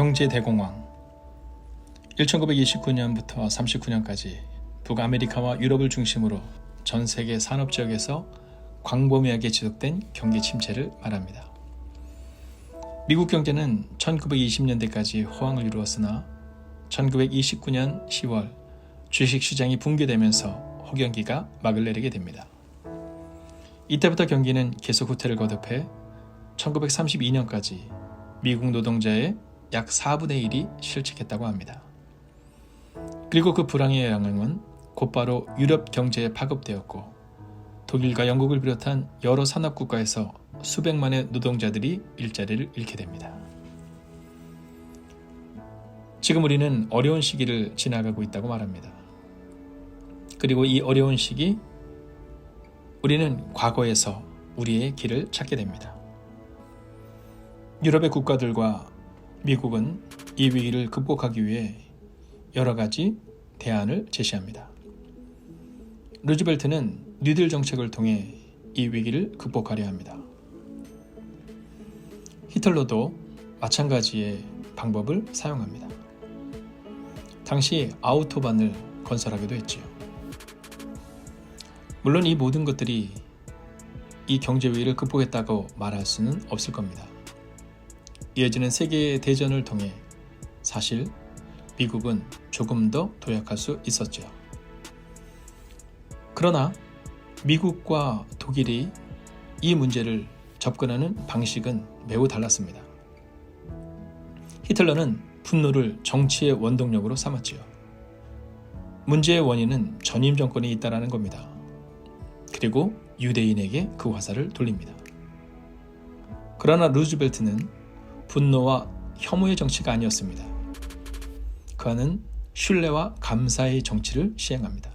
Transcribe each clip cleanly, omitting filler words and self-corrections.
경제대공황 1929년부터 39년까지 북아메리카와 유럽을 중심으로 전 세계 산업지역에서 광범위하게 지속된 경기 침체를 말합니다. 미국 경제는 1920년대까지 호황을 이루었으나 1929년 10월 주식시장이 붕괴되면서 호경기가 막을 내리게 됩니다. 이때부터 경기는 계속 후퇴를 거듭해 1932년까지 미국 노동자의 약 4분의 1이 실직했다고 합니다. 그리고 그 불황의 영향은 곧바로 유럽 경제에 파급되었고 독일과 영국을 비롯한 여러 산업국가에서 수백만의 노동자들이 일자리를 잃게 됩니다. 지금 우리는 어려운 시기를 지나가고 있다고 말합니다. 그리고 이 어려운 시기, 우리는 과거에서 우리의 길을 찾게 됩니다. 유럽의 국가들과 미국은 이 위기를 극복하기 위해 여러 가지 대안을 제시합니다. 루즈벨트는 뉴딜 정책을 통해 이 위기를 극복하려 합니다. 히틀러도 마찬가지의 방법을 사용합니다. 당시 아우토반을 건설하기도 했지요. 물론 이 모든 것들이 이 경제 위기를 극복했다고 말할 수는 없을 겁니다. 이어지는 세계 대전을 통해 사실 미국은 조금 더 도약할 수 있었죠. 그러나 미국과 독일이 이 문제를 접근하는 방식은 매우 달랐습니다. 히틀러는 분노를 정치의 원동력으로 삼았지요. 문제의 원인은 전임 정권에 있다는 겁니다. 그리고 유대인에게 그 화살을 돌립니다. 그러나 루즈벨트는 분노와 혐오의 정치가 아니었습니다. 그는 신뢰와 감사의 정치를 시행합니다.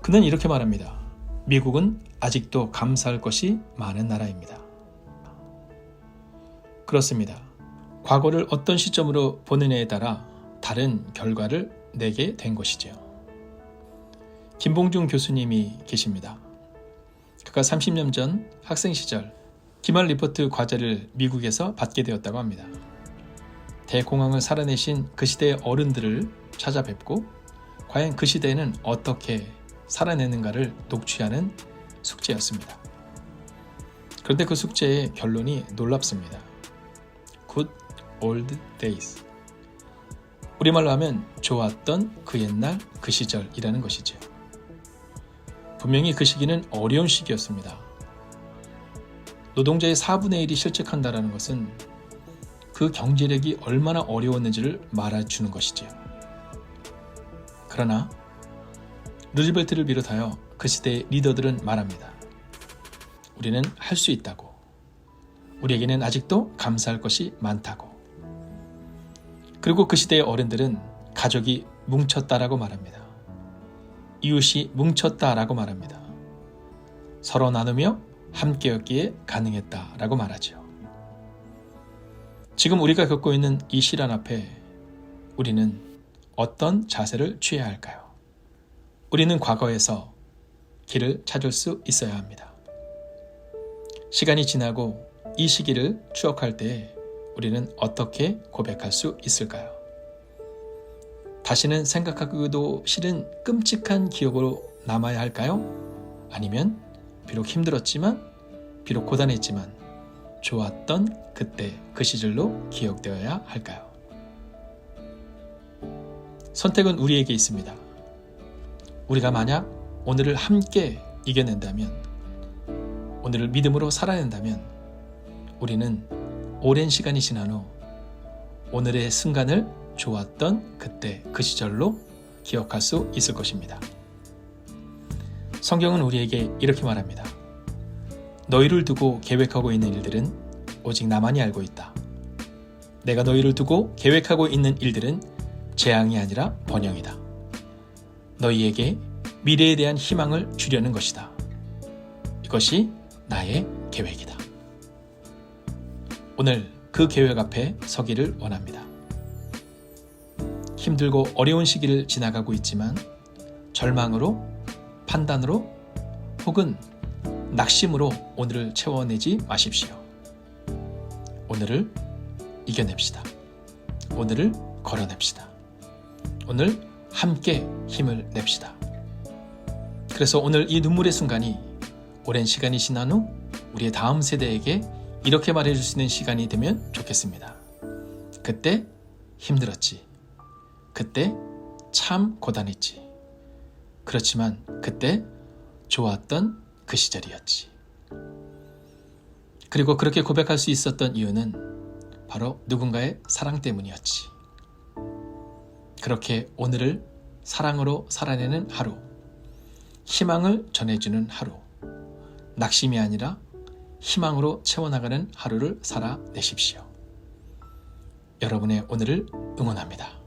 그는 이렇게 말합니다. 미국은 아직도 감사할 것이 많은 나라입니다. 그렇습니다. 과거를 어떤 시점으로 보느냐에 따라 다른 결과를 내게 된 것이지요. 김봉중 교수님이 계십니다. 그가 30년 전 학생 시절 기말 리포트 과제를 미국에서 받게 되었다고 합니다. 대공황을 살아내신 그 시대의 어른들을 찾아뵙고 과연 그 시대에는 어떻게 살아내는가를 녹취하는 숙제였습니다. 그런데 그 숙제의 결론이 놀랍습니다. Good old days. 우리말로 하면 좋았던 그 옛날 그 시절이라는 것이죠. 분명히 그 시기는 어려운 시기였습니다. 노동자의 4분의 1이 실직한다는 것은 그 경제력이 얼마나 어려웠는지를 말해주는 것이지요. 그러나 루즈벨트를 비롯하여 그 시대의 리더들은 말합니다. 우리는 할 수 있다고. 우리에게는 아직도 감사할 것이 많다고. 그리고 그 시대의 어른들은 가족이 뭉쳤다라고 말합니다. 이웃이 뭉쳤다라고 말합니다. 서로 나누며 함께였기에 가능했다라고 말하죠. 지금 우리가 겪고 있는 이 시련 앞에 우리는 어떤 자세를 취해야 할까요? 우리는 과거에서 길을 찾을 수 있어야 합니다. 시간이 지나고 이 시기를 추억할 때 우리는 어떻게 고백할 수 있을까요? 다시는 생각하기도 싫은 끔찍한 기억으로 남아야 할까요? 아니면 비록 힘들었지만, 비록 고단했지만 좋았던 그때 그 시절로 기억되어야 할까요? 선택은 우리에게 있습니다. 우리가 만약 오늘을 함께 이겨낸다면, 오늘을 믿음으로 살아낸다면 우리는 오랜 시간이 지난 후 오늘의 순간을 좋았던 그때 그 시절로 기억할 수 있을 것입니다. 성경은 우리에게 이렇게 말합니다. 너희를 두고 계획하고 있는 일들은 오직 나만이 알고 있다. 내가 너희를 두고 계획하고 있는 일들은 재앙이 아니라 번영이다. 너희에게 미래에 대한 희망을 주려는 것이다. 이것이 나의 계획이다. 오늘 그 계획 앞에 서기를 원합니다. 힘들고 어려운 시기를 지나가고 있지만 절망으로, 판단으로 혹은 낙심으로 오늘을 채워내지 마십시오. 오늘을 이겨냅시다. 오늘을 걸어냅시다. 오늘 함께 힘을 냅시다. 그래서 오늘 이 눈물의 순간이 오랜 시간이 지난 후 우리의 다음 세대에게 이렇게 말해줄 수 있는 시간이 되면 좋겠습니다. 그때 힘들었지. 그때 참 고단했지. 그렇지만 그때 좋았던 그 시절이었지. 그리고 그렇게 고백할 수 있었던 이유는 바로 누군가의 사랑 때문이었지. 그렇게 오늘을 사랑으로 살아내는 하루, 희망을 전해주는 하루, 낙심이 아니라 희망으로 채워나가는 하루를 살아내십시오. 여러분의 오늘을 응원합니다.